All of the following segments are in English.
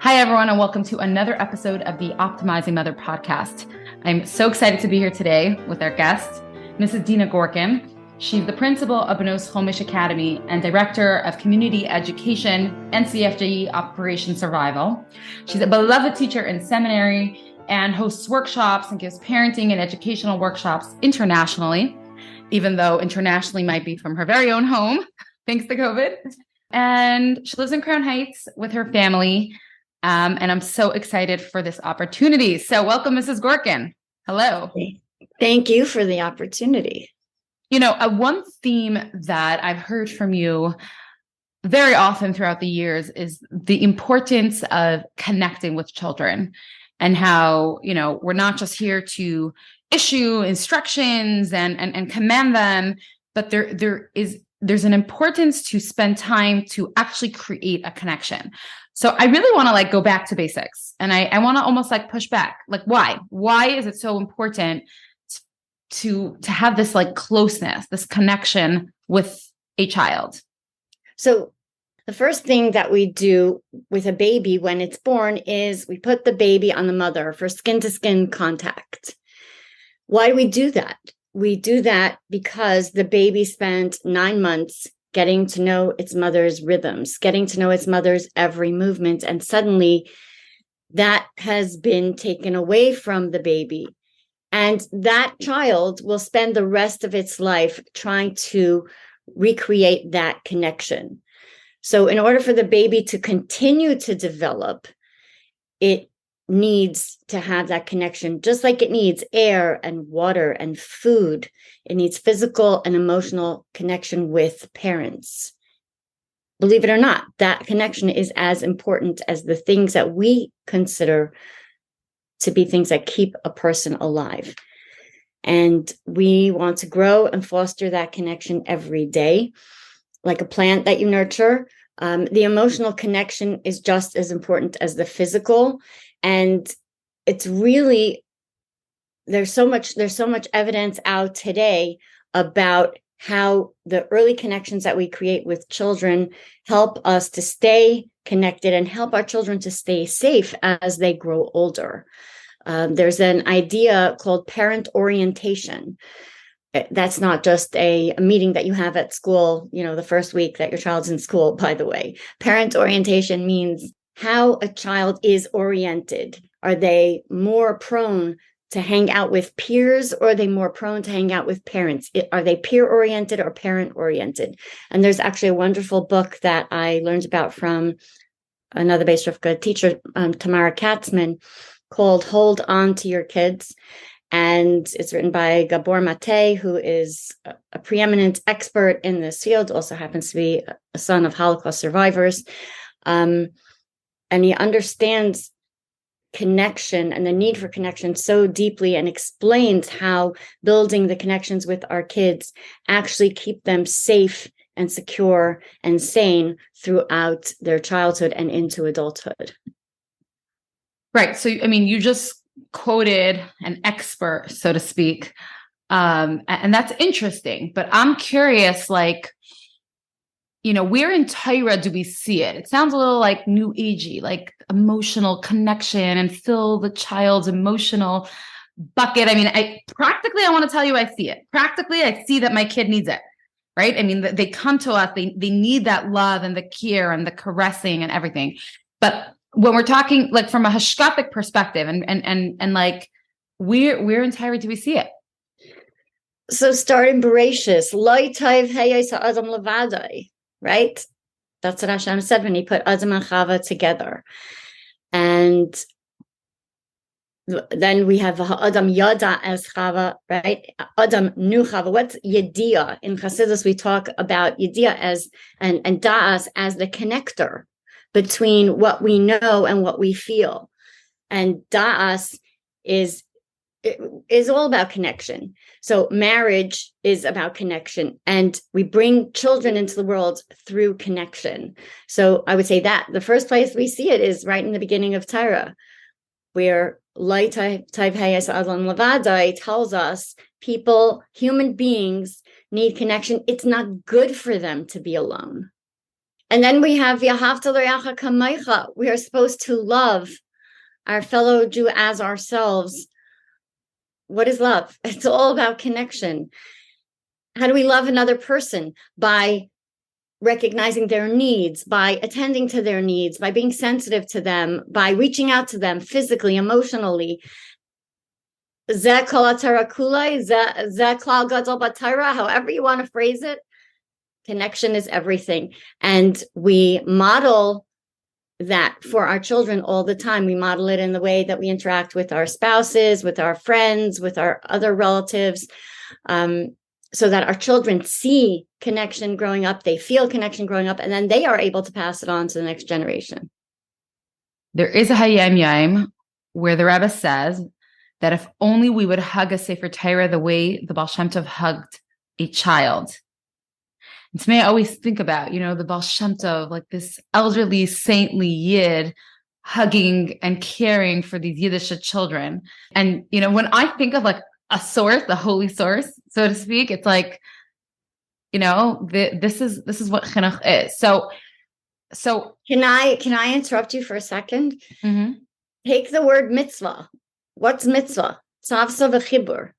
Hi, everyone, and welcome to another episode of the Optimizing Mother podcast. I'm so excited to be here today with our guest, Mrs. Dena Gorkin. She's the principal of Bnos Chomish Academy and director of community education, NCFJE Operation Survival. She's a beloved teacher in seminary and hosts workshops and gives parenting and educational workshops internationally, even though internationally might be from her very own home, thanks to COVID. And she lives in Crown Heights with her family. And I'm so excited for this opportunity. So welcome, Mrs. Gorkin. Hello. Thank you for the opportunity. You know, one theme that I've heard from you very often throughout the years is the importance of connecting with children and how, you know, we're not just here to issue instructions and command them, but there's an importance to spend time to actually create a connection. So I really want to go back to basics, and I want to almost push back. Why is it so important to have this closeness, this connection with a child? So the first thing that we do with a baby when it's born is we put the baby on the mother for skin to skin contact. Why do we do that? We do that because the baby spent 9 months getting to know its mother's rhythms, getting to know its mother's every movement. And suddenly that has been taken away from the baby. And that child will spend the rest of its life trying to recreate that connection. So in order for the baby to continue to develop, it needs to have that connection, just like it needs air and water and food. It needs physical and emotional connection with parents. Believe it or not, that connection is as important as the things that we consider to be things that keep a person alive. And we want to grow and foster that connection every day, like a plant that you nurture. The emotional connection is just as important as the physical. And it's really, there's so much evidence out today about how the early connections that we create with children help us to stay connected and help our children to stay safe as they grow older. There's an idea called parent orientation. That's not just a meeting that you have at school, the first week that your child's in school, by the way. Parent orientation means how a child is oriented. Are they more prone to hang out with peers, or are they more prone to hang out with parents? Are they peer-oriented or parent-oriented? And there's actually a wonderful book that I learned about from another Beis Rivka teacher, Tamara Katzman, called Hold On to Your Kids. And it's written by Gabor Mate, who is a preeminent expert in this field, also happens to be a son of Holocaust survivors. And he understands connection and the need for connection so deeply and explains how building the connections with our kids actually keep them safe and secure and sane throughout their childhood and into adulthood. Right. So, I mean, you just quoted an expert, so to speak, and that's interesting. But I'm curious, where in Torah do we see it? It sounds a little new agey, emotional connection and fill the child's emotional bucket. I mean, I want to tell you, I see it. Practically, I see that my kid needs it, right? I mean, they come to us, they need that love and the care and the caressing and everything. But when we're talking from a hashkafic perspective and where in Torah do we see it? So start in Bereshis, Lo tov hayos ha'adam levadai. Right? That's what Hashem said when he put Adam and Chava together. And then we have Adam Yada as Chava, right? Adam knew Chava. What's Yediah? In Chassidus, we talk about Yediah as and Da'as as the connector between what we know and what we feel. And Da'as is all about connection. So marriage is about connection, and we bring children into the world through connection. So I would say that the first place we see it is right in the beginning of Torah, where Lo tov hayos ha'adam levadai tells us human beings need connection. It's not good for them to be alone. And then we have V'ahavta l'reacha kamecha. We are supposed to love our fellow Jew as ourselves. What is love? It's all about connection. How do we love another person? By recognizing their needs, by attending to their needs, by being sensitive to them, by reaching out to them physically, emotionally. Zeh kol hatara kulai, zeh klal gadol b'Torah, however you want to phrase it. Connection is everything. And we model that for our children all the time. We model it in the way that we interact with our spouses, with our friends, with our other relatives, so that our children see connection growing up, they feel connection growing up, and then they are able to pass it on to the next generation. There is a Hayom Yom where the Rebbe says that if only we would hug a Sefer Torah the way the Baal Shem Tov hugged a child. And to me, I always think about, the Baal Shem Tov, like this elderly, saintly Yid hugging and caring for these Yiddish children. And, when I think of like a source, the holy source, so to speak, it's like, this is what chinuch is. So can I interrupt you for a second? Mm-hmm. Take the word mitzvah. What's mitzvah? Tzavsa v'chibur.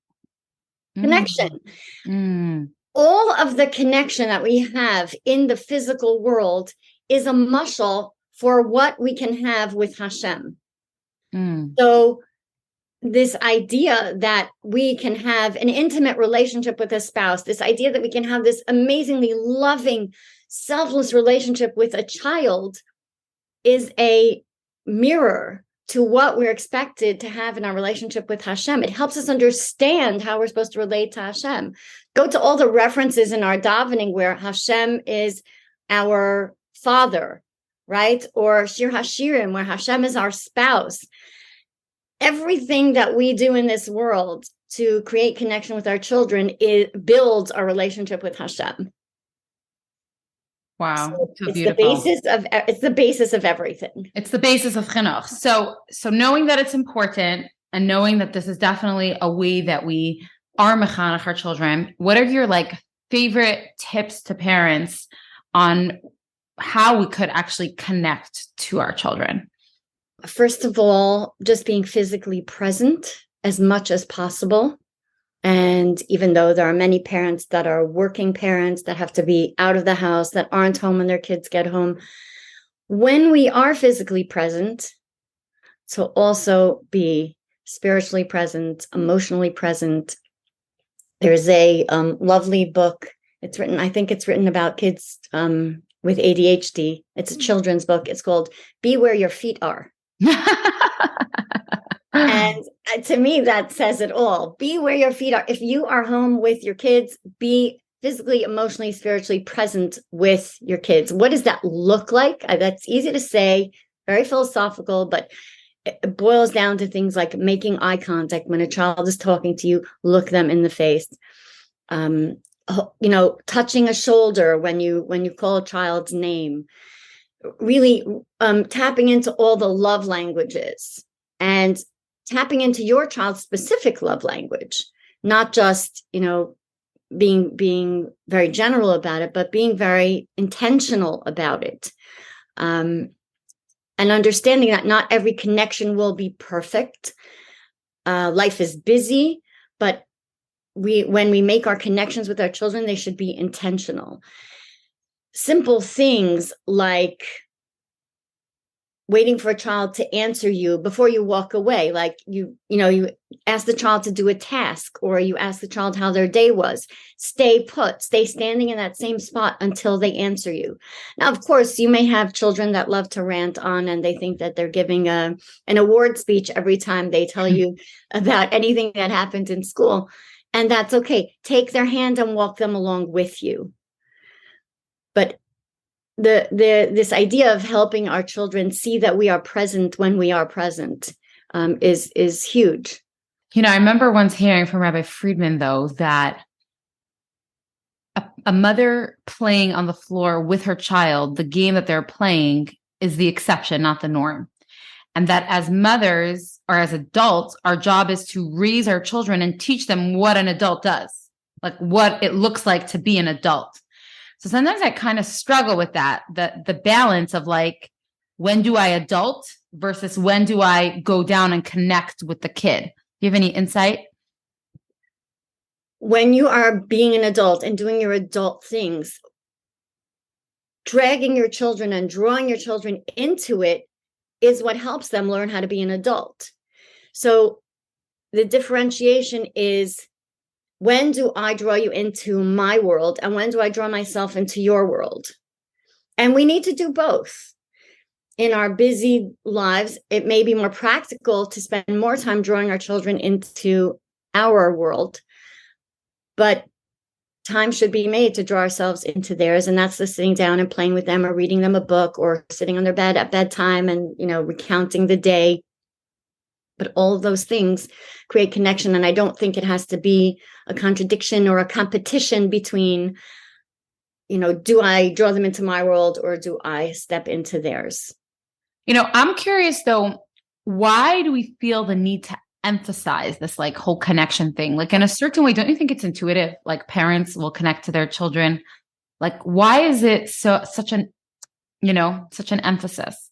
Connection. Mm. All of the connection that we have in the physical world is a mashal for what we can have with Hashem. So this idea that we can have an intimate relationship with a spouse, this idea that we can have this amazingly loving, selfless relationship with a child is a mirror to what we're expected to have in our relationship with Hashem. It helps us understand how we're supposed to relate to Hashem. Go to all the references in our davening where Hashem is our father, right? Or Shir Hashirim, where Hashem is our spouse. Everything that we do in this world to create connection with our children, it builds our relationship with Hashem. Wow, so it's the basis of everything. It's the basis of chinuch. So knowing that it's important and knowing that this is definitely a way that we are mechanech our children, what are your favorite tips to parents on how we could actually connect to our children? First of all, just being physically present as much as possible. And even though there are many parents that are working parents that have to be out of the house, that aren't home when their kids get home, when we are physically present, to also be spiritually present, emotionally present. There's a lovely book. I think it's written about kids with ADHD. It's a children's book. It's called Be Where Your Feet Are. And to me, that says it all. Be where your feet are. If you are home with your kids, be physically, emotionally, spiritually present with your kids. What does that look like? That's easy to say, very philosophical, but it boils down to things like making eye contact when a child is talking to you, look them in the face. Touching a shoulder when you call a child's name. Really tapping into all the love languages and tapping into your child's specific love language, not just, being very general about it, but being very intentional about it. And understanding that not every connection will be perfect. Life is busy, but when we make our connections with our children, they should be intentional. Simple things like waiting for a child to answer you before you walk away. Like you ask the child to do a task, or you ask the child how their day was. Stay put, stay standing in that same spot until they answer you. Now, of course, you may have children that love to rant on, and they think that they're giving an award speech every time they tell you about anything that happened in school. And that's okay. Take their hand and walk them along with you. But this idea of helping our children see that we are present when we are present is huge. I remember once hearing from Rabbi Friedman, though, that a mother playing on the floor with her child, the game that they're playing is the exception, not the norm. And that as mothers or as adults, our job is to raise our children and teach them what an adult does, like what it looks like to be an adult. So sometimes I kind of struggle with that, the balance of like, when do I adult versus when do I go down and connect with the kid? Do you have any insight? When you are being an adult and doing your adult things, dragging your children and drawing your children into it is what helps them learn how to be an adult. So the differentiation is, when do I draw you into my world and when do I draw myself into your world? And we need to do both. In our busy lives, it may be more practical to spend more time drawing our children into our world, but time should be made to draw ourselves into theirs. And that's the sitting down and playing with them or reading them a book or sitting on their bed at bedtime and, recounting the day. But all of those things create connection. And I don't think it has to be a contradiction or a competition between, do I draw them into my world or do I step into theirs? I'm curious though, why do we feel the need to emphasize this like whole connection thing? Like in a certain way, don't you think it's intuitive? Like parents will connect to their children. Like, why is it such an emphasis?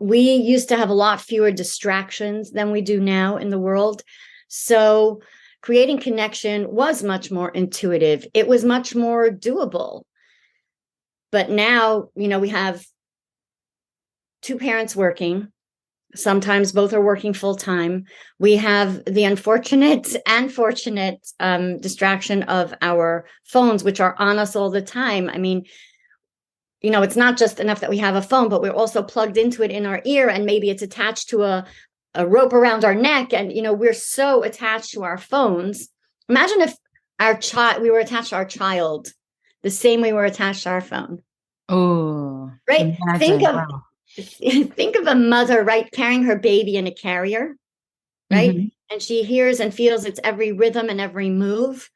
We used to have a lot fewer distractions than we do now in the world. So creating connection was much more intuitive. It was much more doable. But now, we have two parents working. Sometimes both are working full time. We have the unfortunate and fortunate distraction of our phones, which are on us all the time. I mean, it's not just enough that we have a phone, but we're also plugged into it in our ear, and maybe it's attached to a rope around our neck. And, we're so attached to our phones. Imagine if we were attached to our child the same way we're attached to our phone. Oh, right. Imagine. Think of a mother, right, carrying her baby in a carrier, right? Mm-hmm. And she hears and feels its every rhythm and every move.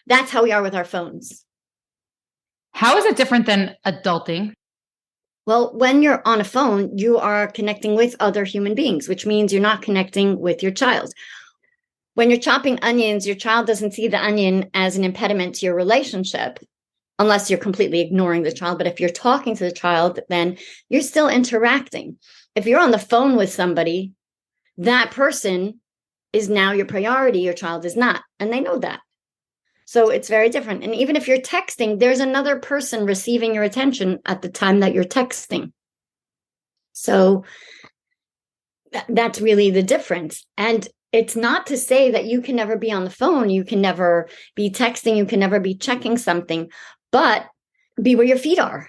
That's how we are with our phones. How is it different than adulting? Well, when you're on a phone, you are connecting with other human beings, which means you're not connecting with your child. When you're chopping onions, your child doesn't see the onion as an impediment to your relationship, unless you're completely ignoring the child. But if you're talking to the child, then you're still interacting. If you're on the phone with somebody, that person is now your priority. Your child is not. And they know that. So it's very different. And even if you're texting, there's another person receiving your attention at the time that you're texting. So that's really the difference. And it's not to say that you can never be on the phone. You can never be texting. You can never be checking something. But be where your feet are.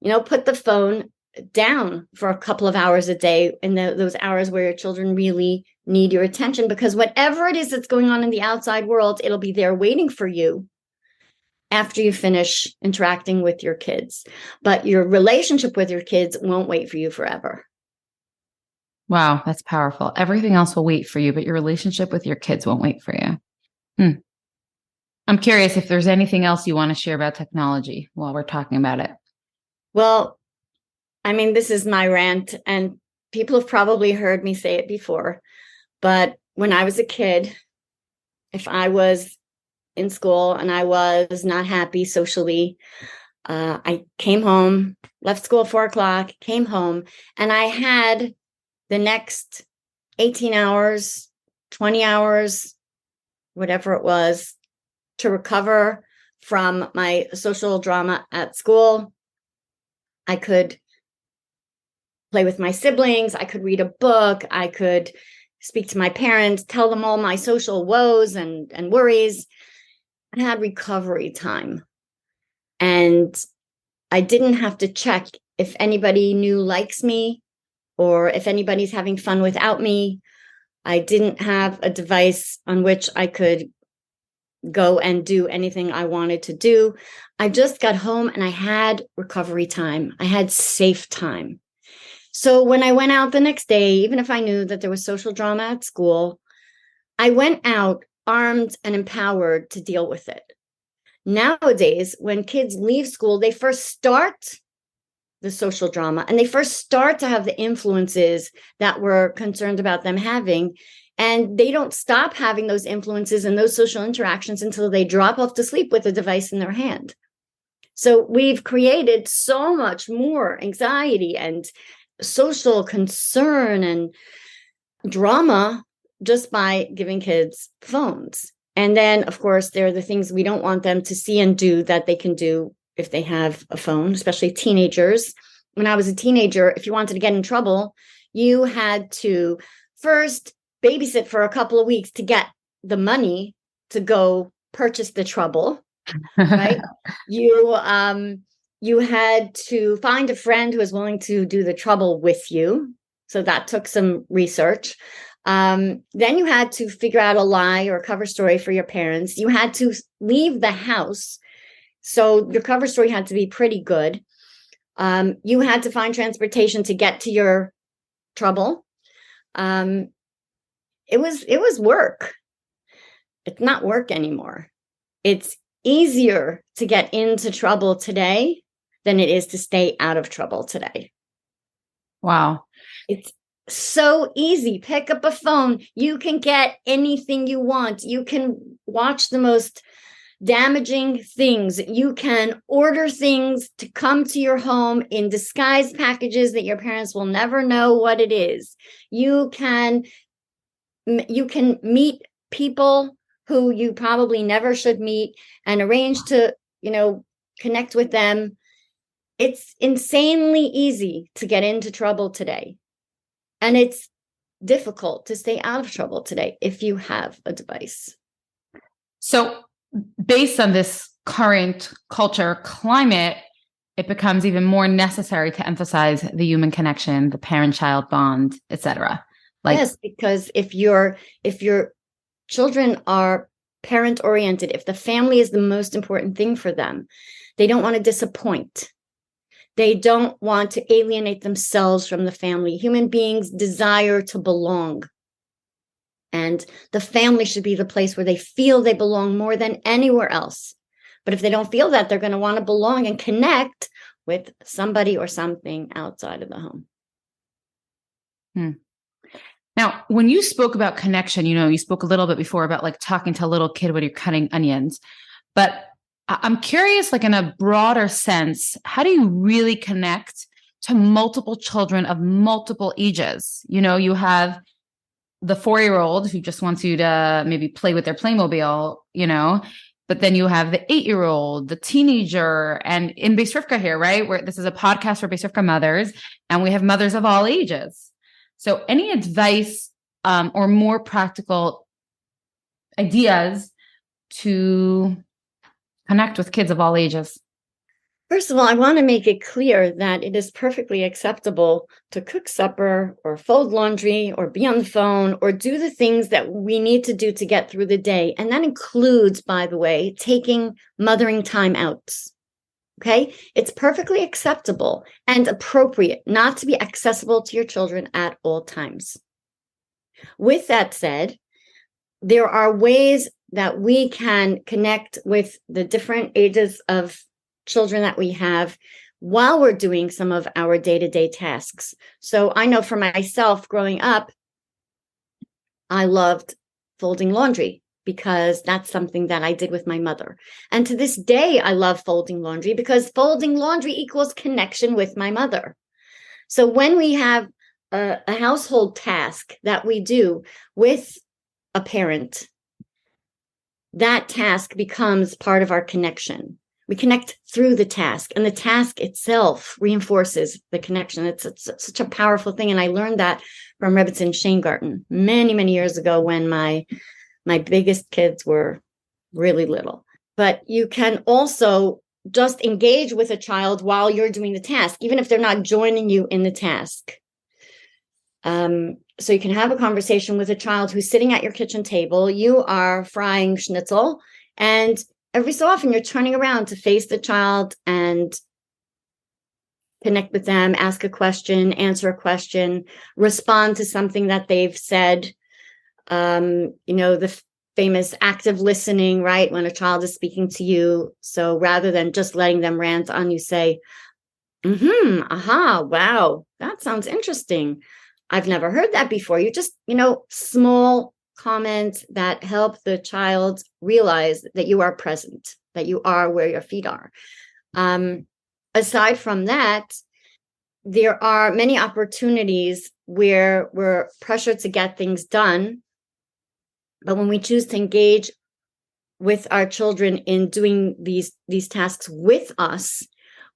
Put the phone down for a couple of hours a day in those hours where your children really need your attention, because whatever it is that's going on in the outside world, it'll be there waiting for you after you finish interacting with your kids. But your relationship with your kids won't wait for you forever. Wow, that's powerful. Everything else will wait for you, but your relationship with your kids won't wait for you. I'm curious if there's anything else you want to share about technology while we're talking about it. Well, I mean, this is my rant, and people have probably heard me say it before, but when I was a kid, if I was in school and I was not happy socially, I came home, left school at 4:00, came home, and I had the next 18 hours, 20 hours, whatever it was, to recover from my social drama at school. I could play with my siblings. I could read a book. I could speak to my parents, tell them all my social woes and worries. I had recovery time. And I didn't have to check if anybody new likes me or if anybody's having fun without me. I didn't have a device on which I could go and do anything I wanted to do. I just got home and I had recovery time. I had safe time. So when I went out the next day, even if I knew that there was social drama at school, I went out armed and empowered to deal with it. Nowadays, when kids leave school, they first start the social drama and they first start to have the influences that we're concerned about them having. And they don't stop having those influences and those social interactions until they drop off to sleep with a device in their hand. So we've created so much more anxiety and social concern and drama just by giving kids phones. And then, of course, there are the things we don't want them to see and do that they can do if they have a phone, especially teenagers. When I was a teenager, if you wanted to get in trouble, you had to first babysit for a couple of weeks to get the money to go purchase the trouble, right? You had to find a friend who was willing to do the trouble with you. So that took some research. Then you had to figure out a lie or a cover story for your parents. You had to leave the house. So your cover story had to be pretty good. You had to find transportation to get to your trouble. It was work. It's not work anymore. It's easier to get into trouble today than it is to stay out of trouble today. Wow. It's so easy. Pick up a phone. You can get anything you want. You can watch the most damaging things. You can order things to come to your home in disguised packages that your parents will never know what it is. You can meet people who you probably never should meet and arrange to, connect with them. It's insanely easy to get into trouble today. And it's difficult to stay out of trouble today if you have a device. So based on this current culture climate, it becomes even more necessary to emphasize the human connection, the parent-child bond, etc. Yes, because if your children are parent-oriented, if the family is the most important thing for them, they don't want to disappoint. They don't want to alienate themselves from the family. Human beings desire to belong. And the family should be the place where they feel they belong more than anywhere else. But if they don't feel that, they're going to want to belong and connect with somebody or something outside of the home. Now, when you spoke about connection, you spoke a little bit before about like talking to a little kid when you're cutting onions. But I'm curious, like in a broader sense, how do you really connect to multiple children of multiple ages? You have the 4-year-old who just wants you to maybe play with their Playmobil, but then you have the 8-year-old, the teenager, and in Beis Rivka here, right? Where this is a podcast for Beis Rivka mothers, and we have mothers of all ages. So any advice or more practical ideas to connect with kids of all ages? First of all, I want to make it clear that it is perfectly acceptable to cook supper or fold laundry or be on the phone or do the things that we need to do to get through the day. And that includes, by the way, taking mothering time outs. Okay? It's perfectly acceptable and appropriate not to be accessible to your children at all times. With that said, there are ways that we can connect with the different ages of children that we have while we're doing some of our day-to-day tasks. So I know for myself growing up, I loved folding laundry because that's something that I did with my mother. And to this day, I love folding laundry because folding laundry equals connection with my mother. So when we have a household task that we do with a parent, that task becomes part of our connection. We connect through the task, and the task itself reinforces the connection. It's such a powerful thing. And I learned that from Rebbetzin Sheingarten many, many years ago when my biggest kids were really little. But you can also just engage with a child while you're doing the task, even if they're not joining you in the task. So you can have a conversation with a child who's sitting at your kitchen table. You are frying schnitzel, and every so often you're turning around to face the child and connect with them, ask a question, answer a question, respond to something that they've said. The famous active listening, right? When a child is speaking to you. So rather than just letting them rant on, you say, aha, wow, that sounds interesting. I've never heard that before. You just, small comments that help the child realize that you are present, that you are where your feet are. Aside from that, there are many opportunities where we're pressured to get things done. But when we choose to engage with our children in doing these tasks with us,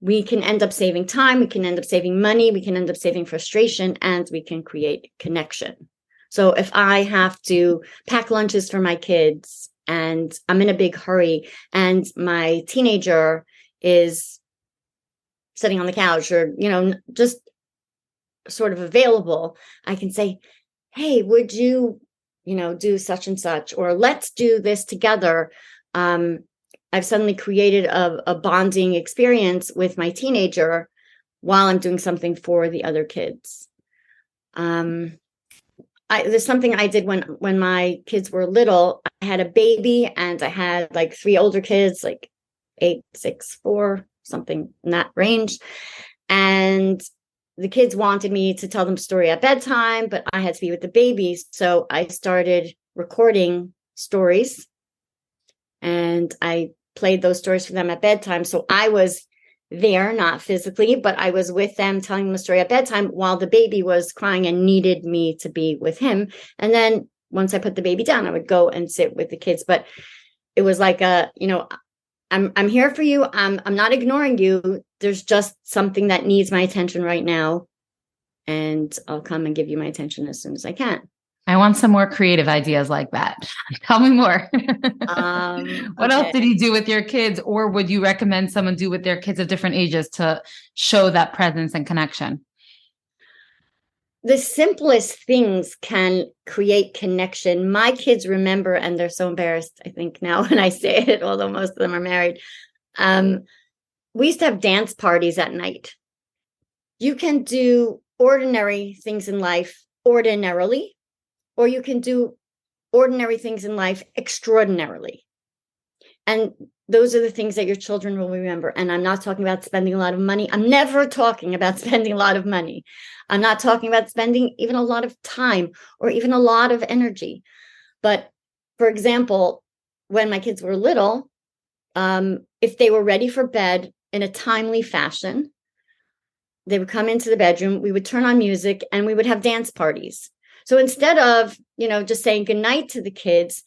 we can end up saving time, we can end up saving money, we can end up saving frustration, and we can create connection. So if I have to pack lunches for my kids and I'm in a big hurry and my teenager is sitting on the couch or, just sort of available, I can say, hey, would you, do such and such, or let's do this together. I've suddenly created a bonding experience with my teenager while I'm doing something for the other kids. There's something I did when my kids were little. I had a baby and I had like 3 older kids, like 8, 6, 4, something in that range. And the kids wanted me to tell them a story at bedtime, but I had to be with the babies. So I started recording stories and I played those stories for them at bedtime. So I was there, not physically, but I was with them telling them a story at bedtime while the baby was crying and needed me to be with him. And then once I put the baby down, I would go and sit with the kids. But it was like I'm here for you. I'm not ignoring you. There's just something that needs my attention right now. And I'll come and give you my attention as soon as I can. I want some more creative ideas like that. Tell me more. What else did you do with your kids? Or would you recommend someone do with their kids of different ages to show that presence and connection? The simplest things can create connection. My kids remember, and they're so embarrassed, I think, now when I say it, although most of them are married. We used to have dance parties at night. You can do ordinary things in life ordinarily, or you can do ordinary things in life extraordinarily. And those are the things that your children will remember. And I'm not talking about spending a lot of money. I'm never talking about spending a lot of money. I'm not talking about spending even a lot of time or even a lot of energy. But for example, when my kids were little, if they were ready for bed in a timely fashion, they would come into the bedroom, we would turn on music, and we would have dance parties. So instead of, just saying goodnight to the kids,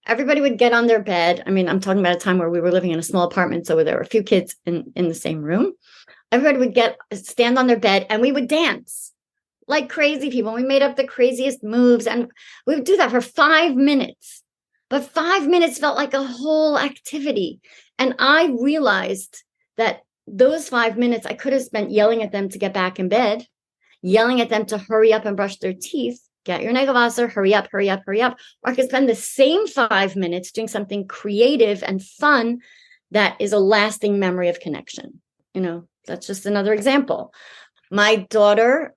everybody would get on their bed. I mean, I'm talking about a time where we were living in a small apartment, so there were a few kids in the same room. Everybody would stand on their bed and we would dance like crazy people. We made up the craziest moves and we would do that for 5 minutes. But 5 minutes felt like a whole activity. And I realized that those 5 minutes I could have spent yelling at them to get back in bed, yelling at them to hurry up and brush their teeth. Get your Nägelwasser, hurry up, hurry up, hurry up. Or I could spend the same 5 minutes doing something creative and fun that is a lasting memory of connection. That's just another example. My daughter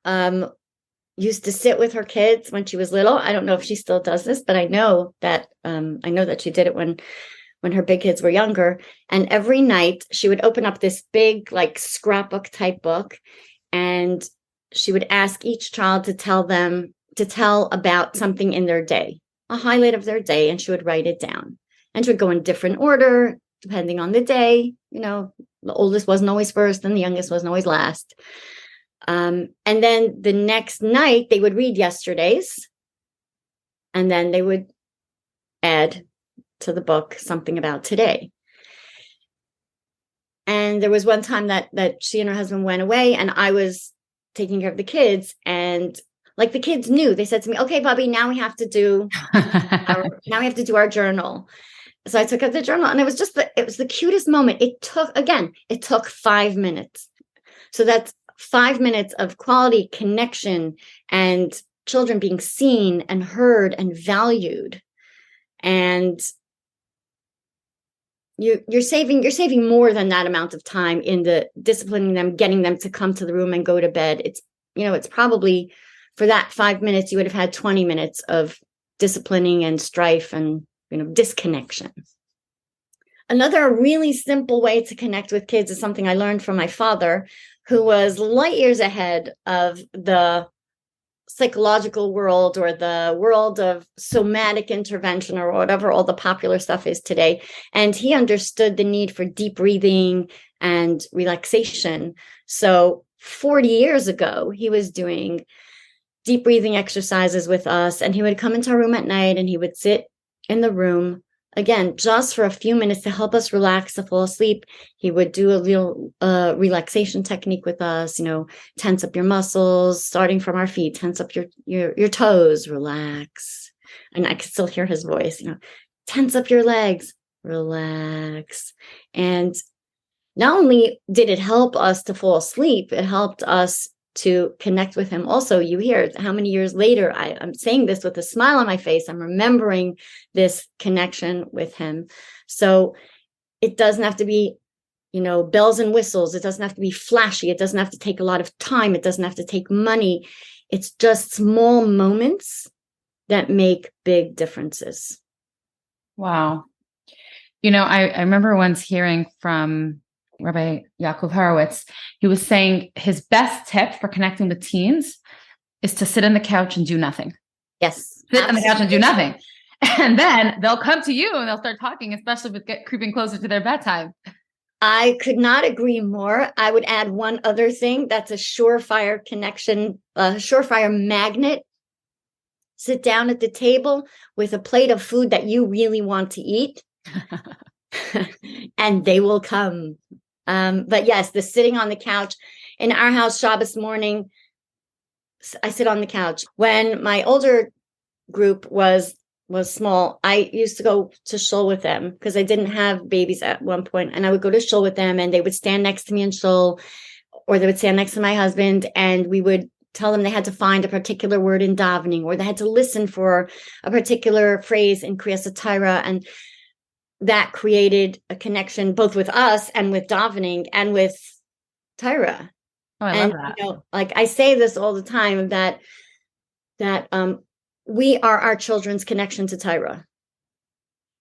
used to sit with her kids when she was little. I don't know if she still does this, but I know that she did it when her big kids were younger. And every night she would open up this big, like, scrapbook type book, and she would ask each child to tell about something in their day, a highlight of their day, and she would write it down. And she would go in different order, depending on the day. The oldest wasn't always first and the youngest wasn't always last. And then the next night they would read yesterday's, and then they would add to the book something about today. And there was one time that she and her husband went away and I was taking care of the kids, and like the kids knew, they said to me, okay, Bobby, now we have to do our journal. So I took out the journal, and it was the cutest moment. It took 5 minutes. So that's 5 minutes of quality connection and children being seen and heard and valued. And you're saving more than that amount of time in the disciplining them, getting them to come to the room and go to bed. It's probably, for that 5 minutes, you would have had 20 minutes of disciplining and strife and disconnection. Another really simple way to connect with kids is something I learned from my father, who was light years ahead of the psychological world or the world of somatic intervention or whatever all the popular stuff is today. And he understood the need for deep breathing and relaxation. So 40 years ago, he was doing deep breathing exercises with us, and he would come into our room at night and he would sit in the room again, just for a few minutes to help us relax, to fall asleep. He would do a little relaxation technique with us, tense up your muscles, starting from our feet, tense up your toes, relax. And I could still hear his voice, tense up your legs, relax. And not only did it help us to fall asleep, it helped us to connect with him. Also, you hear how many years later, I'm saying this with a smile on my face. I'm remembering this connection with him. So it doesn't have to be, bells and whistles. It doesn't have to be flashy. It doesn't have to take a lot of time. It doesn't have to take money. It's just small moments that make big differences. Wow. I remember once hearing from Rabbi Yaakov Horowitz. He was saying his best tip for connecting with teens is to sit on the couch and do nothing. Yes. Sit on the couch and do nothing. And then they'll come to you and they'll start talking, especially with creeping closer to their bedtime. I could not agree more. I would add one other thing. That's a surefire connection, a surefire magnet. Sit down at the table with a plate of food that you really want to eat. And they will come. But yes, the sitting on the couch in our house, Shabbos morning, I sit on the couch. When my older group was small, I used to go to shul with them because I didn't have babies at one point. And I would go to shul with them and they would stand next to me in shul, or they would stand next to my husband, and we would tell them they had to find a particular word in davening, or they had to listen for a particular phrase in Kriyas HaTorah. And that created a connection both with us and with davening and with Torah. Oh, I love that. Like I say this all the time, that we are our children's connection to Torah.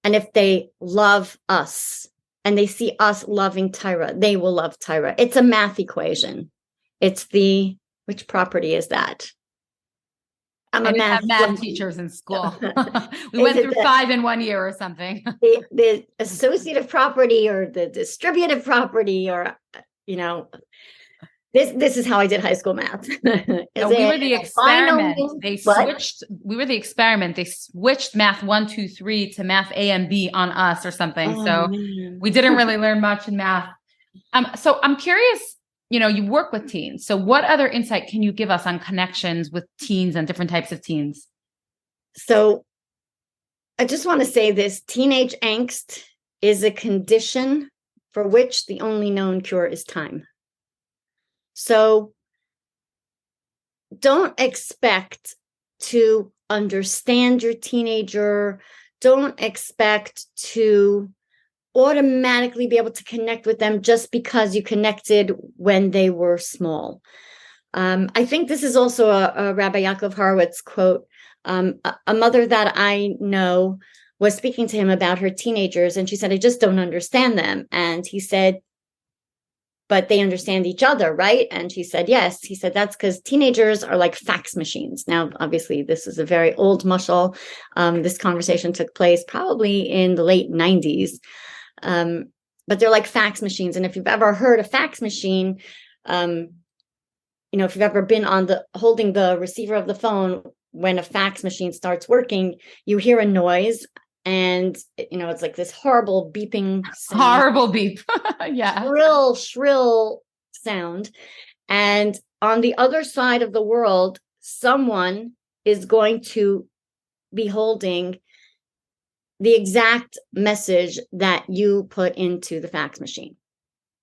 And if they love us and they see us loving Torah, they will love Torah. It's a math equation. It's which property is that? I'm a math teachers in school. We went through 5 in 1 year or something. The associative property or the distributive property, or, this is how I did high school math. No, we were the experiment. We were the experiment. They switched math 1, 2, 3 to math A and B on us or something. We didn't really learn much in math. So I'm curious, you work with teens. So what other insight can you give us on connections with teens and different types of teens? So I just want to say this: teenage angst is a condition for which the only known cure is time. So don't expect to understand your teenager. Don't expect to automatically be able to connect with them just because you connected when they were small. I think this is also a Rabbi Yaakov Horowitz quote. A mother that I know was speaking to him about her teenagers, and she said, I just don't understand them. And he said, but they understand each other, right? And she said, yes. He said, that's because teenagers are like fax machines. Now, obviously, this is a very old mashal. This conversation took place probably in the late 90s. But they're like fax machines. And if you've ever heard a fax machine, if you've ever been holding the receiver of the phone when a fax machine starts working, you hear a noise, and it's like this horrible beeping sound. Horrible beep. Yeah. Shrill sound. And on the other side of the world, someone is going to be holding the exact message that you put into the fax machine,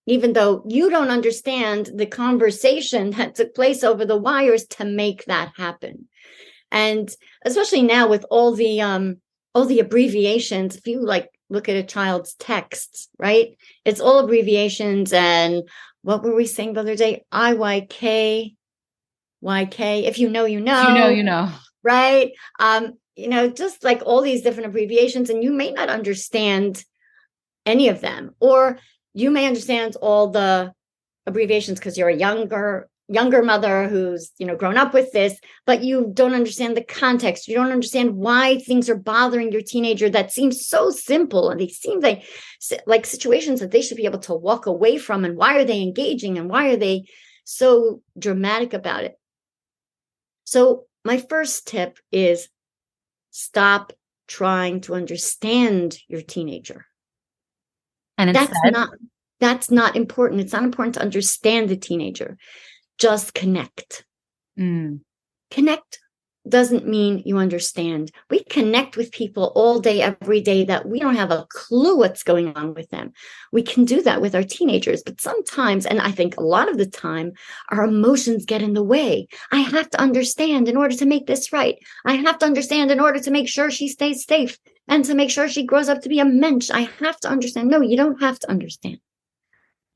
even though you don't understand the conversation that took place over the wires to make that happen. And especially now with all the abbreviations, if you look at a child's texts, right? It's all abbreviations. And what were we saying the other day? IYK, YK. If you know, you know. If you know, you know. Right? Just like all these different abbreviations, and you may not understand any of them, or you may understand all the abbreviations because you're a younger younger mother who's, grown up with this, but you don't understand the context. You don't understand why things are bothering your teenager that seems so simple. And they seem like situations that they should be able to walk away from. And why are they engaging? And why are they so dramatic about it? So my first tip is stop trying to understand your teenager. And that's not important. It's not important to understand the teenager. Just connect. Connect doesn't mean you understand. We connect with people all day, every day that we don't have a clue what's going on with them. We can do that with our teenagers, but sometimes, and I think a lot of the time, our emotions get in the way. I have to understand in order to make this right. I have to understand in order to make sure she stays safe and to make sure she grows up to be a mensch. I have to understand. No, you don't have to understand.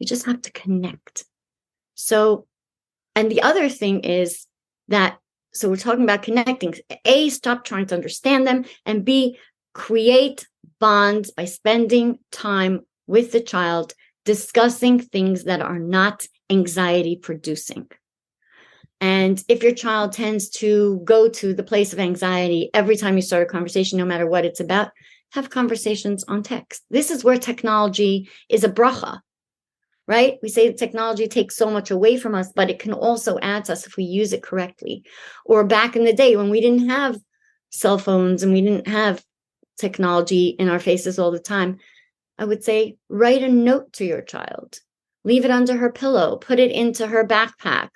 You just have to connect. So, and the other thing is that, so we're talking about connecting. A, stop trying to understand them. And B, create bonds by spending time with the child, discussing things that are not anxiety producing. And if your child tends to go to the place of anxiety every time you start a conversation, no matter what it's about, have conversations on text. This is where technology is a bracha. Right? We say technology takes so much away from us, but it can also add to us if we use it correctly. Or back in the day when we didn't have cell phones and we didn't have technology in our faces all the time, I would say, write a note to your child, leave it under her pillow, put it into her backpack,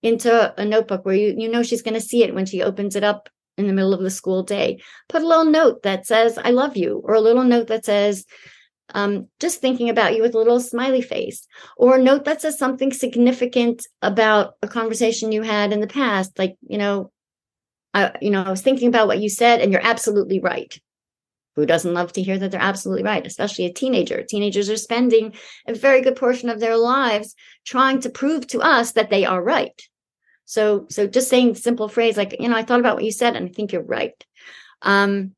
into a notebook where you know she's going to see it when she opens it up in the middle of the school day. Put a little note that says, I love you, or a little note that says, just thinking about you with a little smiley face, or a note that says something significant about a conversation you had in the past. Like, I was thinking about what you said and you're absolutely right. Who doesn't love to hear that they're absolutely right, especially a teenager? Teenagers are spending a very good portion of their lives trying to prove to us that they are right. So just saying the simple phrase like, I thought about what you said and I think you're right. Send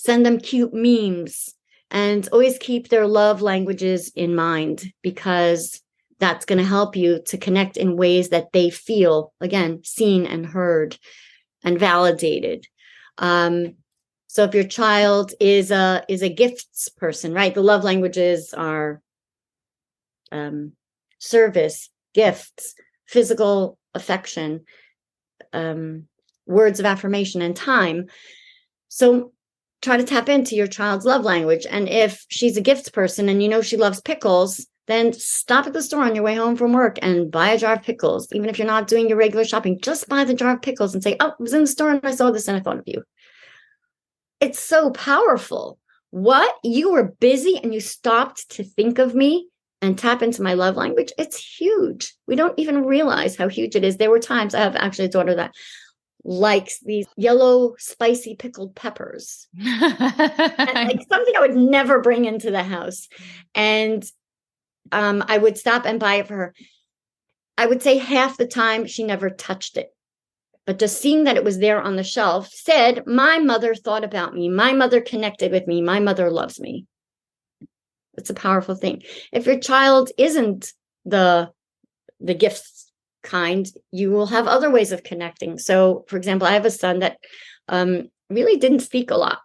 them cute memes. And always keep their love languages in mind, because that's going to help you to connect in ways that they feel, again, seen and heard and validated. So if your child is a gifts person, right? The love languages are service, gifts, physical affection, words of affirmation, and time. So try to tap into your child's love language. And if she's a gifts person and she loves pickles, then stop at the store on your way home from work and buy a jar of pickles. Even if you're not doing your regular shopping, just buy the jar of pickles and say, oh, I was in the store and I saw this and I thought of you. It's so powerful. What? You were busy and you stopped to think of me and tap into my love language? It's huge. We don't even realize how huge it is. There were times, I have actually a daughter that likes these yellow spicy pickled peppers. And like something I would never bring into the house. And I would stop and buy it for her. I would say half the time she never touched it. But just seeing that it was there on the shelf said, my mother thought about me. My mother connected with me. My mother loves me. It's a powerful thing. If your child isn't the gifts kind, you will have other ways of connecting. So, for example, I have a son that really didn't speak a lot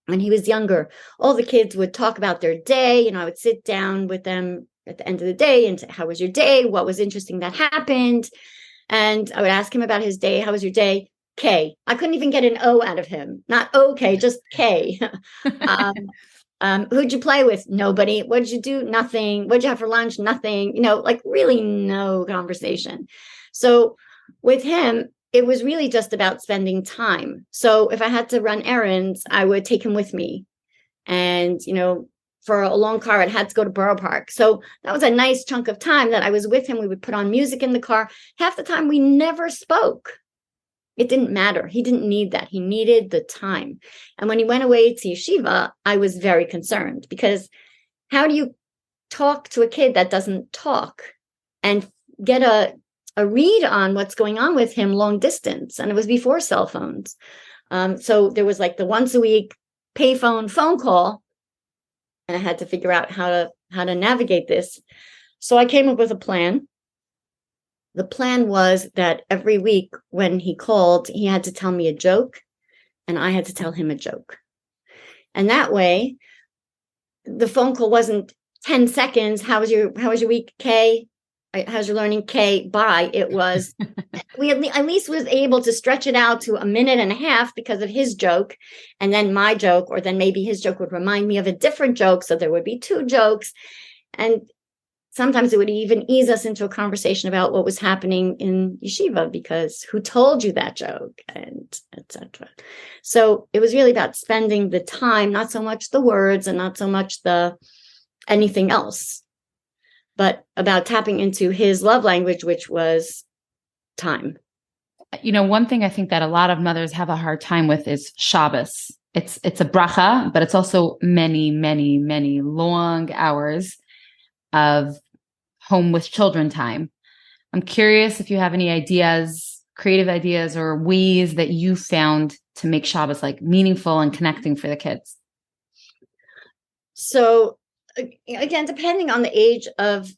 when he was younger. All the kids would talk about their day. I would sit down with them at the end of the day and say, how was your day? What was interesting that happened? And I would ask him about his day. How was your day? K. I couldn't even get an O out of him. Not okay, just K. Who'd you play with? Nobody. What did you do? Nothing. What'd you have for lunch? Nothing. Like really no conversation. So with him, it was really just about spending time. So if I had to run errands, I would take him with me. And, for a long car, it had to go to Borough Park. So that was a nice chunk of time that I was with him. We would put on music in the car. Half the time we never spoke. It didn't matter. He didn't need that. He needed the time. And when he went away to yeshiva, I was very concerned, because how do you talk to a kid that doesn't talk and get a read on what's going on with him long distance? And it was before cell phones. So there was like the once a week payphone phone call, and I had to figure out how to navigate this. So I came up with a plan. the plan was that every week when he called, he had to tell me a joke and I had to tell him a joke. And that way, the phone call wasn't 10 seconds. How was your week, Kay? How's your learning, Kay? Bye. It was, we at least was able to stretch it out to a minute and a half because of his joke. And then my joke, or then maybe his joke would remind me of a different joke. So there would be two jokes. And sometimes it would even ease us into a conversation about what was happening in yeshiva, because who told you that joke, and etc. So it was really about spending the time, not so much the words and not so much the anything else, but about tapping into his love language, which was time. One thing I think that a lot of mothers have a hard time with is Shabbos. It's a bracha, but it's also many, many, many long hours of home with children time. I'm curious if you have any ideas, creative ideas, or ways that you found to make Shabbos like meaningful and connecting for the kids. So again, depending on the age of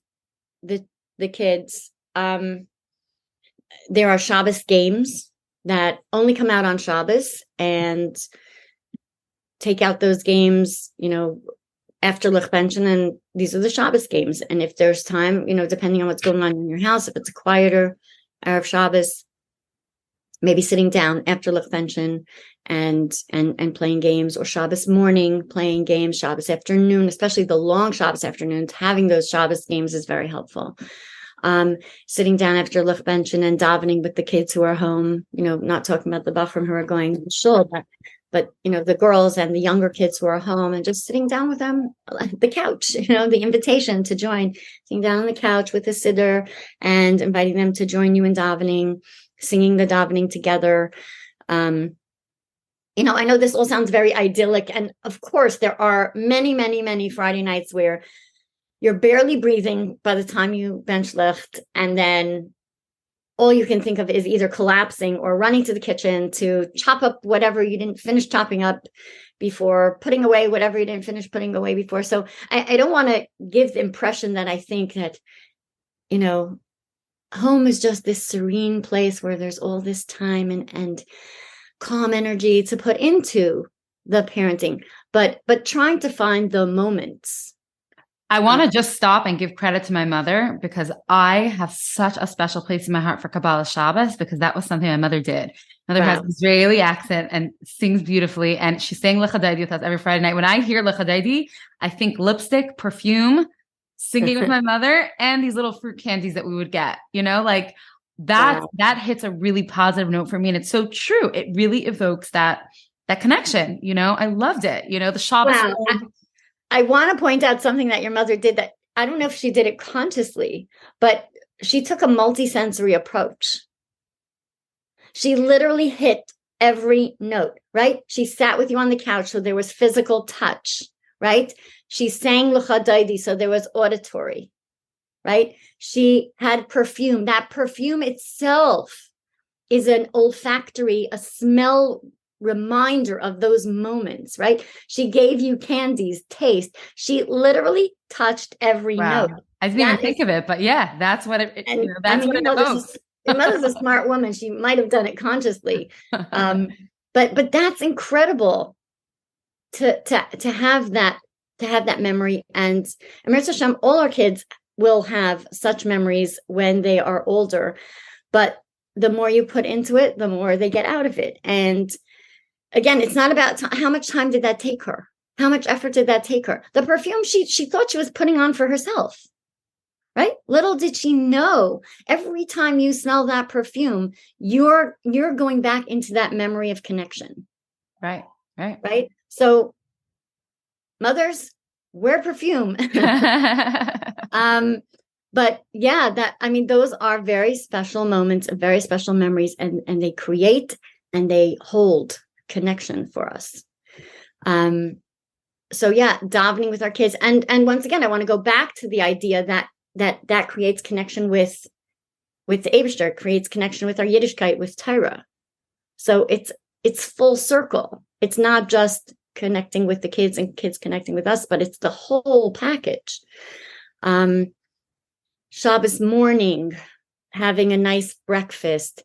the kids, there are Shabbos games that only come out on Shabbos, and take out those games, after Lichbenchen, and these are the Shabbos games. And if there's time, depending on what's going on in your house, if it's a quieter Erev Shabbos, maybe sitting down after Lichbenchen and playing games, or Shabbos morning playing games, Shabbos afternoon, especially the long Shabbos afternoons, having those Shabbos games is very helpful. Sitting down after Lichbenchen and davening with the kids who are home, not talking about the Bachrim who are going to shul, but the girls and the younger kids who are home, and just sitting down with them at the couch, the invitation to join, sitting down on the couch with a siddur and inviting them to join you in davening, singing the davening together. I know this all sounds very idyllic. And of course, there are many, many, many Friday nights where you're barely breathing by the time you bench lift, and then all you can think of is either collapsing or running to the kitchen to chop up whatever you didn't finish chopping up before, putting away whatever you didn't finish putting away before. So I don't want to give the impression that I think that, home is just this serene place where there's all this time and calm energy to put into the parenting, but trying to find the moments. I want to just stop and give credit to my mother, because I have such a special place in my heart for Kabbalah Shabbos, because that was something my mother did. Mother has an Israeli accent and sings beautifully, and she sang Lechadaidi with us every Friday night. When I hear Lechadaidi, I think lipstick, perfume, singing with my mother, and these little fruit candies that we would get, that hits a really positive note for me. And it's so true. It really evokes that connection. I loved it. The Shabbos. Wow. I want to point out something that your mother did that I don't know if she did it consciously, but she took a multisensory approach. She literally hit every note, right? She sat with you on the couch, so there was physical touch, right? She sang L'chadaidi, so there was auditory, right? She had perfume. That perfume itself is an olfactory, a smell reminder of those moments, right? She gave you candies, taste. She literally touched every note. I didn't even think of it, but yeah, that's what it. That's what it evokes. Your mother's a smart woman. She might have done it consciously, but that's incredible to have that memory. And Emir Hashem, all our kids will have such memories when they are older, but the more you put into it, the more they get out of it. And again, it's not about how much time did that take her? How much effort did that take her? The perfume she thought she was putting on for herself, right? Little did she know, every time you smell that perfume, you're going back into that memory of connection. Right. So mothers, wear perfume. But yeah, those are very special moments and very special memories, and they create and they hold connection for us. So yeah, davening with our kids, and once again, I want to go back to the idea that creates connection with the Eibishter, creates connection with our Yiddishkeit, with Torah. So it's full circle. It's not just connecting with the kids and kids connecting with us, but it's the whole package. Shabbos morning, having a nice breakfast.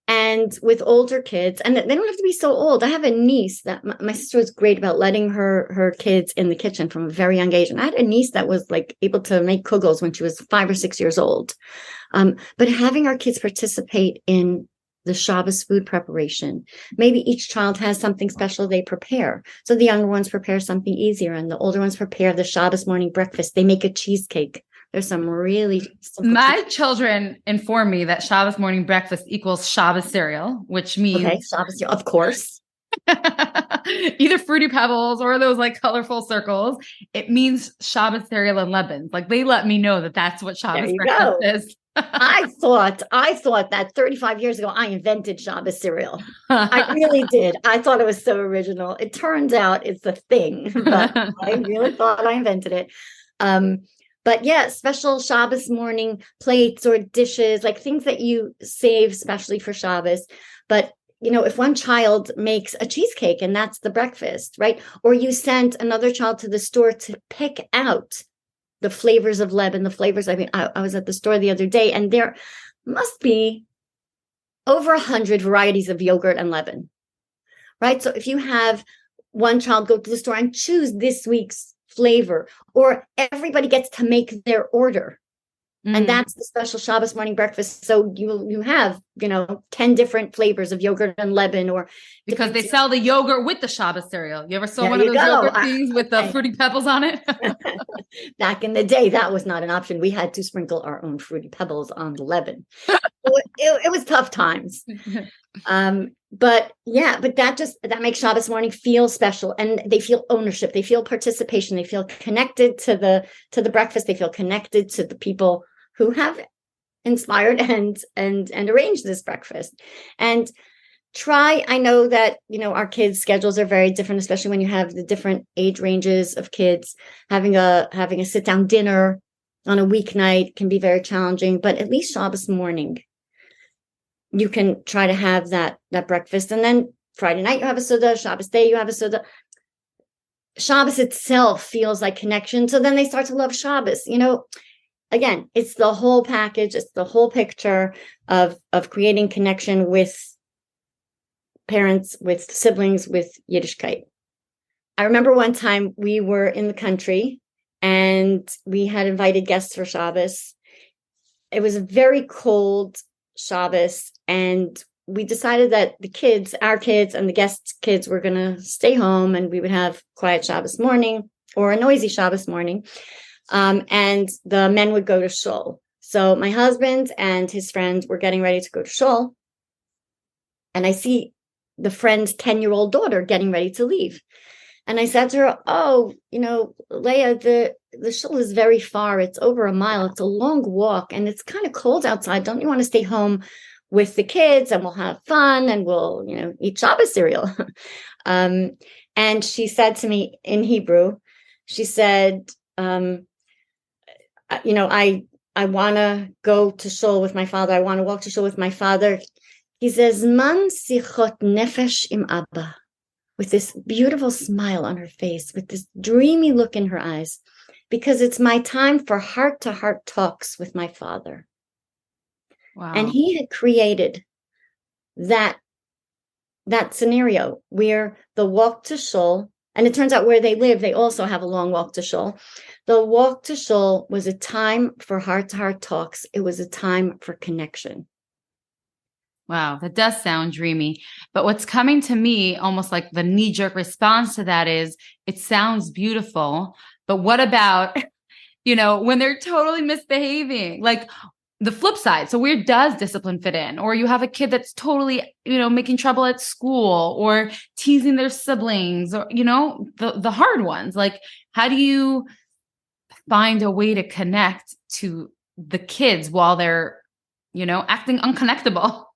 And with older kids, and they don't have to be so old. I have a niece that my sister was great about letting her kids in the kitchen from a very young age. And I had a niece that was like able to make kugels when she was 5 or 6 years old. But having our kids participate in the Shabbos food preparation, maybe each child has something special they prepare. So the younger ones prepare something easier, and the older ones prepare the Shabbos morning breakfast. They make a cheesecake. There's some really simple. My children inform me that Shabbos morning breakfast equals Shabbos cereal, which means Shabbos cereal, of course. either Fruity Pebbles or those like colorful circles. It means Shabbos cereal and Lebens. Like they let me know that that's what Shabbos breakfast is. I thought that 35 years ago I invented Shabbos cereal. I really did. I thought it was so original. It turns out it's a thing, but I really thought I invented it. But yeah, special Shabbos morning plates or dishes, like things that you save especially for Shabbos. But, if one child makes a cheesecake and that's the breakfast, right? Or you sent another child to the store to pick out the flavors of Lebanon, the flavors. I mean, I was at the store the other day and there must be over 100 varieties of yogurt and Lebanon, right? So if you have one child go to the store and choose this week's flavor, or everybody gets to make their order. And that's the special Shabbos morning breakfast. So you have, 10 different flavors of yogurt and Lebanon, or because they sell the yogurt with the Shabbos cereal. You ever saw one of those yogurt things with the Fruity Pebbles on it? Back in the day, that was not an option. We had to sprinkle our own Fruity Pebbles on the Lebanon. It was tough times. But that makes Shabbos morning feel special, and they feel ownership, they feel participation, they feel connected to the breakfast, they feel connected to the people who have inspired and arranged this breakfast. And I know that our kids' schedules are very different, especially when you have the different age ranges of kids. Having a sit down dinner on a weeknight can be very challenging, but at least Shabbos morning you can try to have that breakfast. And then Friday night you have a Suda, Shabbos day you have a Suda. Shabbos itself feels like connection. So then they start to love Shabbos. Again, it's the whole package. It's the whole picture of creating connection with parents, with siblings, with Yiddishkeit. I remember one time we were in the country and we had invited guests for Shabbos. It was a very cold Shabbos, and we decided that our kids and the guests' kids were going to stay home, and we would have quiet Shabbos morning or a noisy Shabbos morning, and the men would go to shul. So my husband and his friend were getting ready to go to shul, and I see the friend's 10-year-old daughter getting ready to leave. And I said to her, "Oh, Leah, the shul is very far. It's over a mile. It's a long walk, and it's kind of cold outside. Don't you want to stay home with the kids, and we'll have fun, and we'll, eat Shabbos cereal?" And she said to me in Hebrew, she said, "I want to go to shul with my father. I want to walk to shul with my father." He says, "Man sichot nefesh im Abba," with this beautiful smile on her face, with this dreamy look in her eyes, "because it's my time for heart-to-heart talks with my father." Wow. And he had created that scenario where the walk to shul, and it turns out where they live, they also have a long walk to shul. The walk to shul was a time for heart-to-heart talks. It was a time for connection. Wow, that does sound dreamy. But what's coming to me, almost like the knee-jerk response to that is, it sounds beautiful, but what about, when they're totally misbehaving? Like the flip side. So where does discipline fit in? Or you have a kid that's totally, making trouble at school or teasing their siblings, or, the hard ones. Like, how do you find a way to connect to the kids while they're, acting unconnectable?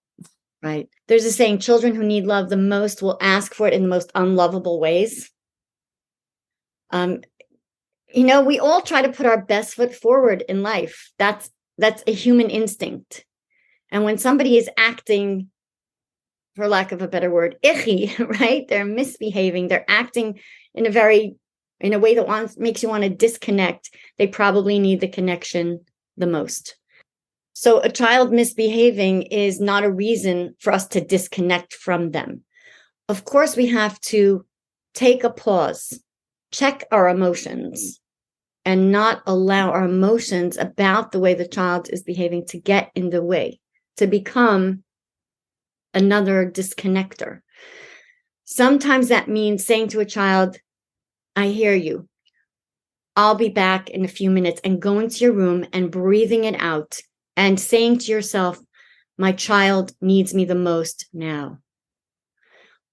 Right. There's a saying, children who need love the most will ask for it in the most unlovable ways. We all try to put our best foot forward in life. That's a human instinct. And when somebody is acting, for lack of a better word, icky, right? They're misbehaving. They're acting in a way that makes you want to disconnect. They probably need the connection the most. So a child misbehaving is not a reason for us to disconnect from them. Of course, we have to take a pause, check our emotions, and not allow our emotions about the way the child is behaving to get in the way, to become another disconnector. Sometimes that means saying to a child, I hear you. I'll be back in a few minutes, and going to your room and breathing it out and saying to yourself, my child needs me the most now.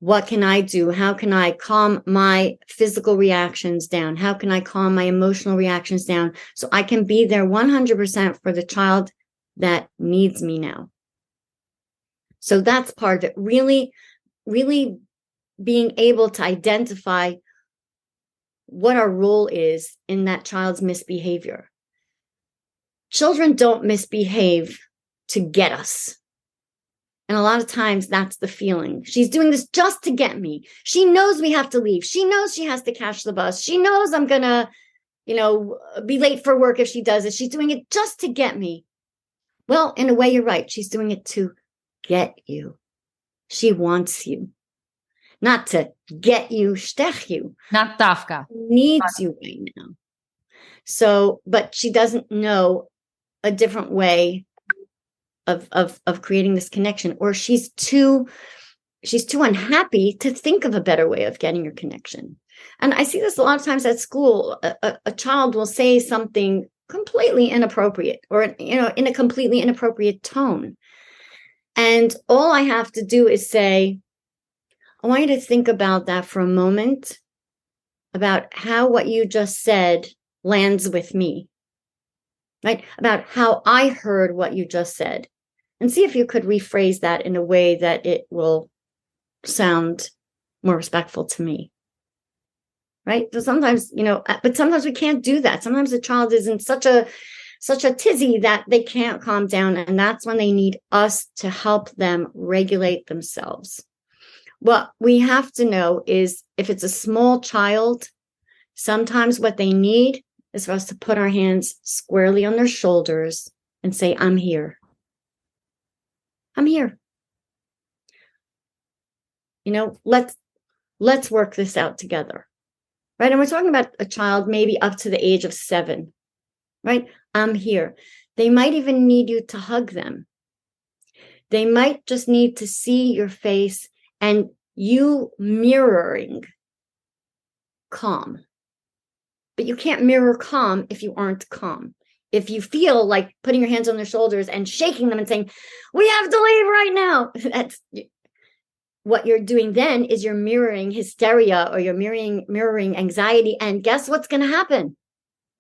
What can I do? How can I calm my physical reactions down? How can I calm my emotional reactions down so I can be there 100% for the child that needs me now? So that's part of it. Really, really being able to identify what our role is in that child's misbehavior. Children don't misbehave to get us. And a lot of times that's the feeling. She's doing this just to get me. She knows we have to leave. She knows she has to catch the bus. She knows I'm going to, be late for work if she does it. She's doing it just to get me. Well, in a way, you're right. She's doing it to get you. She wants you. Not to get you, stech you. Not dafka. Needs you right now. So, but she doesn't know a different way of creating this connection, or she's too unhappy to think of a better way of getting your connection. And I see this a lot of times at school. A child will say something completely inappropriate, or in a completely inappropriate tone, and all I have to do is say, I want you to think about that for a moment, about how what you just said lands with me, right? About how I heard what you just said, and see if you could rephrase that in a way that it will sound more respectful to me, right? So sometimes, but sometimes we can't do that. Sometimes the child is in such a tizzy that they can't calm down, and that's when they need us to help them regulate themselves. What we have to know is, if it's a small child, sometimes what they need is for us to put our hands squarely on their shoulders and say, I'm here. I'm here. Let's work this out together, right? And we're talking about a child maybe up to the age of 7, right? I'm here. They might even need you to hug them. They might just need to see your face and you mirroring calm. But you can't mirror calm if you aren't calm. If you feel like putting your hands on their shoulders and shaking them and saying, we have to leave right now, that's what you're doing. Then is you're mirroring hysteria, or you're mirroring anxiety. And guess what's going to happen?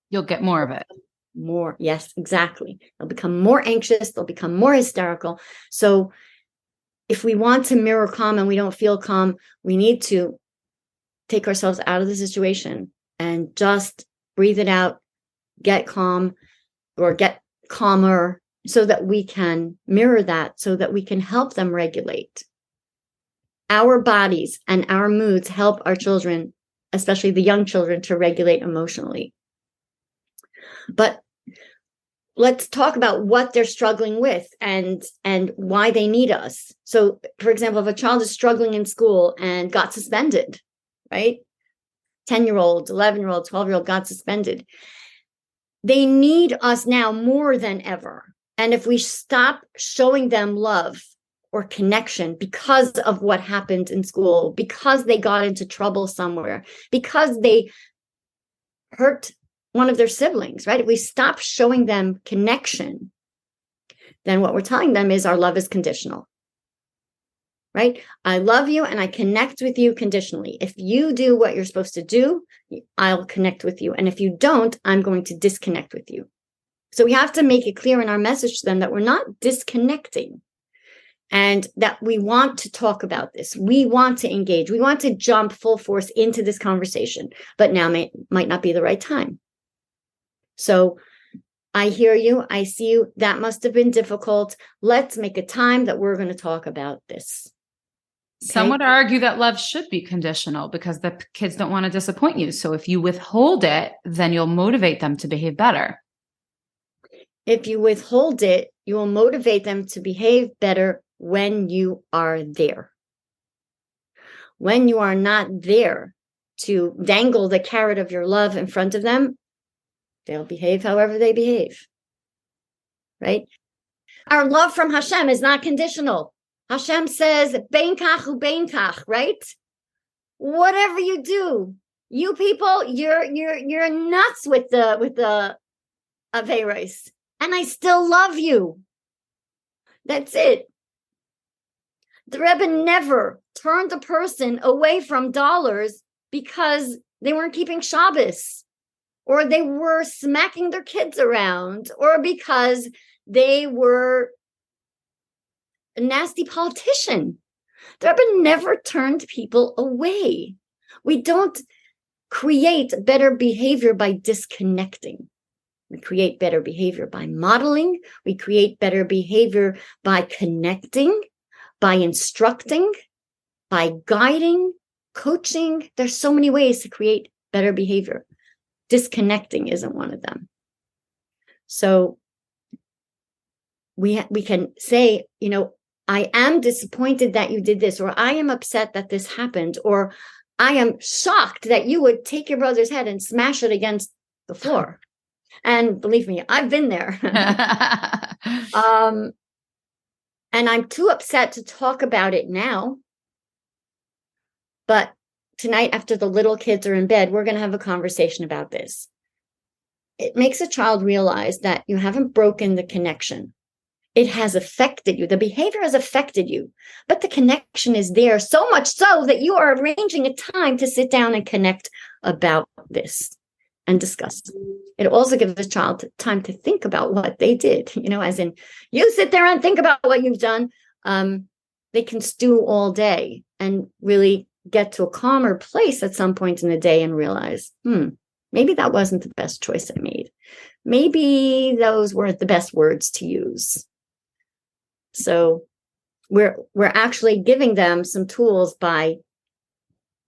You'll get more of it. More. Yes, exactly. They'll become more anxious. They'll become more hysterical. So if we want to mirror calm and we don't feel calm, we need to take ourselves out of the situation and just breathe it out, get calm, or get calmer, so that we can mirror that, so that we can help them regulate. Our bodies and our moods help our children, especially the young children, to regulate emotionally. But let's talk about what they're struggling with and why they need us. So, for example, if a child is struggling in school and got suspended, right? 10-year-old, 11-year-old, 12-year-old got suspended. They need us now more than ever. And if we stop showing them love or connection because of what happened in school, because they got into trouble somewhere, because they hurt one of their siblings, right? If we stop showing them connection, then what we're telling them is our love is conditional, right? I love you and I connect with you conditionally. If you do what you're supposed to do, I'll connect with you. And if you don't, I'm going to disconnect with you. So we have to make it clear in our message to them that we're not disconnecting, and that we want to talk about this. We want to engage. We want to jump full force into this conversation, but now might not be the right time. So I hear you. I see you. That must have been difficult. Let's make a time that we're going to talk about this. Okay? Some would argue that love should be conditional because the kids don't want to disappoint you. So if you withhold it, then you'll motivate them to behave better. If you withhold it, you will motivate them to behave better when you are there. When you are not there to dangle the carrot of your love in front of them, they'll behave however they behave, right? Our love from Hashem is not conditional. Hashem says, bein kach u bein kach, right? Whatever you do, you people, you're nuts with the Averos, and I still love you. That's it. The Rebbe never turned a person away from dollars because they weren't keeping Shabbos, or they were smacking their kids around, or because they were a nasty politician. The Rebbe never turned people away. We don't create better behavior by disconnecting. We create better behavior by modeling. We create better behavior by connecting, by instructing, by guiding, coaching. There's so many ways to create better behavior. Disconnecting isn't one of them. So we can say, I am disappointed that you did this, or I am upset that this happened, or I am shocked that you would take your brother's head and smash it against the floor. And believe me, I've been there. And I'm too upset to talk about it now. But tonight, after the little kids are in bed, we're going to have a conversation about this. It makes a child realize that you haven't broken the connection. It has affected you. The behavior has affected you, but the connection is there, so much so that you are arranging a time to sit down and connect about this and discuss. It also gives the child time to think about what they did, as in, you sit there and think about what you've done. They can stew all day and really get to a calmer place at some point in the day and realize, maybe that wasn't the best choice I made. Maybe those weren't the best words to use. So we're actually giving them some tools by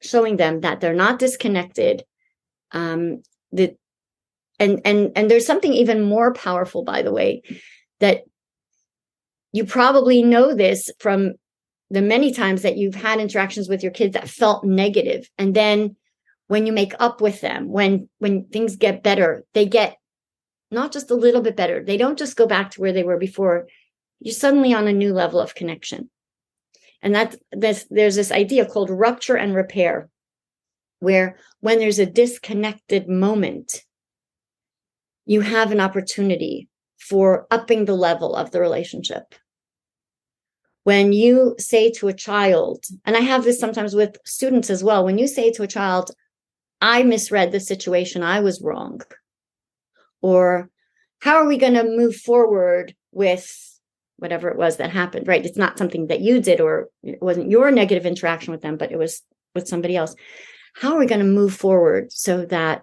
showing them that they're not disconnected. And there's something even more powerful, by the way, that you probably know this from the many times that you've had interactions with your kids that felt negative. And then when you make up with them, when things get better, they get not just a little bit better. They don't just go back to where they were before. You're suddenly on a new level of connection. And there's this idea called rupture and repair, where when there's a disconnected moment, you have an opportunity for upping the level of the relationship. When you say to a child, and I have this sometimes with students as well, when you say to a child, I misread the situation, I was wrong. Or how are we going to move forward with whatever it was that happened, right? It's not something that you did, or it wasn't your negative interaction with them, but it was with somebody else. How are we going to move forward so that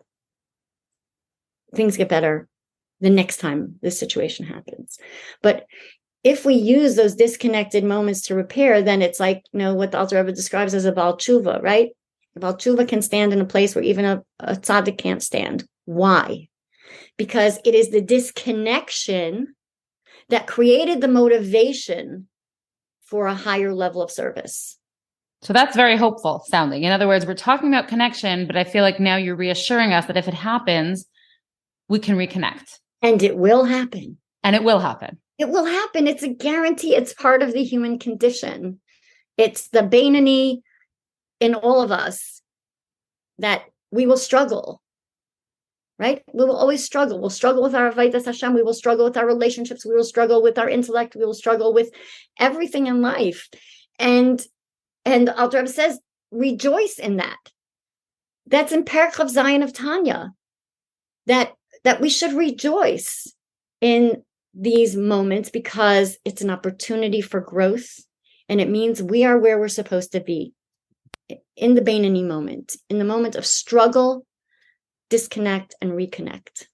things get better the next time this situation happens? But if we use those disconnected moments to repair, then it's like, what the Alter Rebbe describes as a Baal Tshuva, right? A Baal Tshuva can stand in a place where even a tzaddik can't stand. Why? Because it is the disconnection that created the motivation for a higher level of service. So that's very hopeful sounding. In other words, we're talking about connection, but I feel like now you're reassuring us that if it happens, we can reconnect. And it will happen. And it will happen. It will happen. It's a guarantee. It's part of the human condition. It's the Beinani in all of us that we will struggle. Right? We will always struggle. We'll struggle with our Avodas Hashem. We will struggle with our relationships. We will struggle with our intellect. We will struggle with everything in life. And Alter Rebbe says, rejoice in that. That's in Perek of Zion of Tanya. That we should rejoice in these moments because it's an opportunity for growth. And it means we are where we're supposed to be in the Beinani moment, in the moment of struggle, disconnect and reconnect.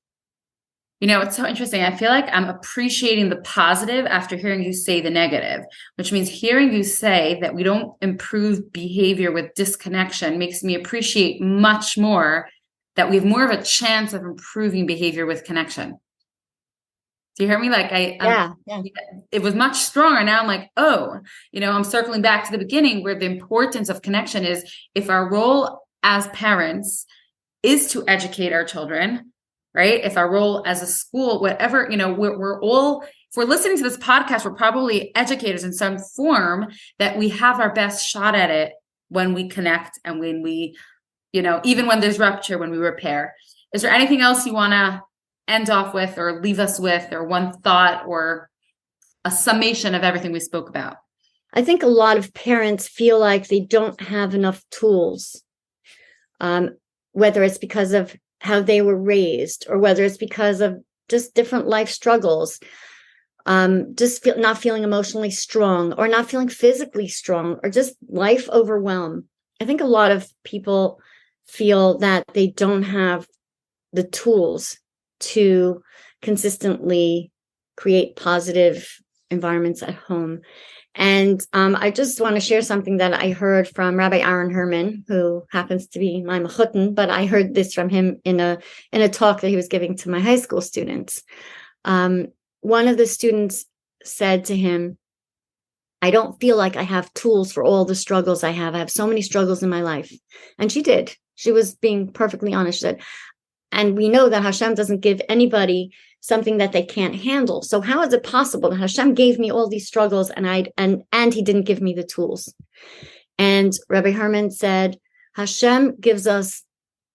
It's so interesting. I feel like I'm appreciating the positive after hearing you say the negative, which means hearing you say that we don't improve behavior with disconnection makes me appreciate much more that we have more of a chance of improving behavior with connection. Do you hear me? Like Yeah. it was much stronger. Now I'm like, oh, I'm circling back to the beginning where the importance of connection is. If our role as parents is to educate our children, right? If our role as a school, whatever, we're all, if we're listening to this podcast, we're probably educators in some form, that we have our best shot at it when we connect and when we, even when there's rupture, when we repair. Is there anything else you want to end off with or leave us with, or one thought or a summation of everything we spoke about? I think a lot of parents feel like they don't have enough tools, whether it's because of how they were raised or whether it's because of just different life struggles, not feeling emotionally strong or not feeling physically strong or just life overwhelm. I think a lot of people feel that they don't have the tools to consistently create positive environments at home. And I just want to share something that I heard from Rabbi Aaron Herman, who happens to be my mechutin, but I heard this from him in a talk that he was giving to my high school students. One of the students said to him, I don't feel like I have tools for all the struggles I have. I have so many struggles in my life. And she did. She was being perfectly honest. She said, and we know that Hashem doesn't give anybody something that they can't handle. So how is it possible that Hashem gave me all these struggles and he didn't give me the tools? And Rabbi Herman said, Hashem gives us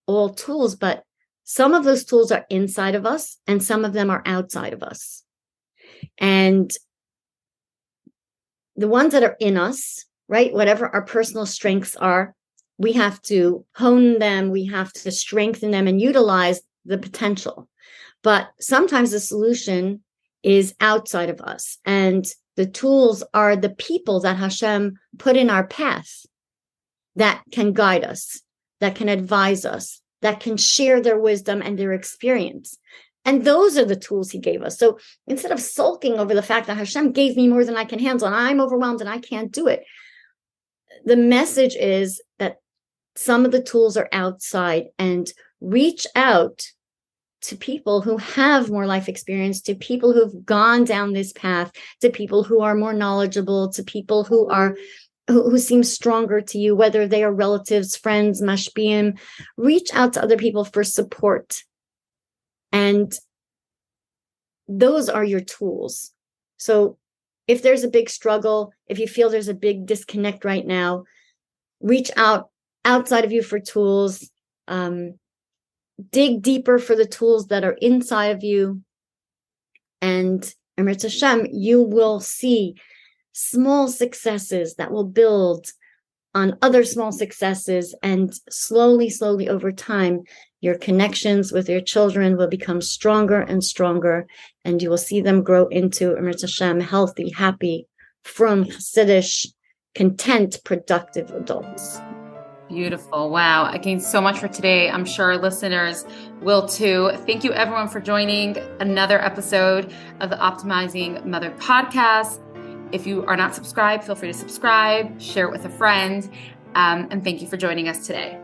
all tools, but some of those tools are inside of us and some of them are outside of us. And the ones that are in us, right, whatever our personal strengths are, we have to hone them, we have to strengthen them and utilize the potential. But sometimes the solution is outside of us. And the tools are the people that Hashem put in our path that can guide us, that can advise us, that can share their wisdom and their experience. And those are the tools he gave us. So instead of sulking over the fact that Hashem gave me more than I can handle and I'm overwhelmed and I can't do it, the message is that some of the tools are outside, and reach out to people who have more life experience, to people who've gone down this path, to people who are more knowledgeable, to people who seem stronger to you, whether they are relatives, friends, mashpiyim. Reach out to other people for support. And those are your tools. So if there's a big struggle, if you feel there's a big disconnect right now, reach out outside of you for tools. Dig deeper for the tools that are inside of you. And Eretz Hashem, you will see small successes that will build on other small successes. And slowly, slowly over time, your connections with your children will become stronger and stronger. And you will see them grow into Eretz Hashem, healthy, happy, frum, chassidish, content, productive adults. Beautiful. Wow. I gained so much for today. I'm sure listeners will too. Thank you everyone for joining another episode of the Optimizing Mother podcast. If you are not subscribed, feel free to subscribe, share it with a friend. And thank you for joining us today.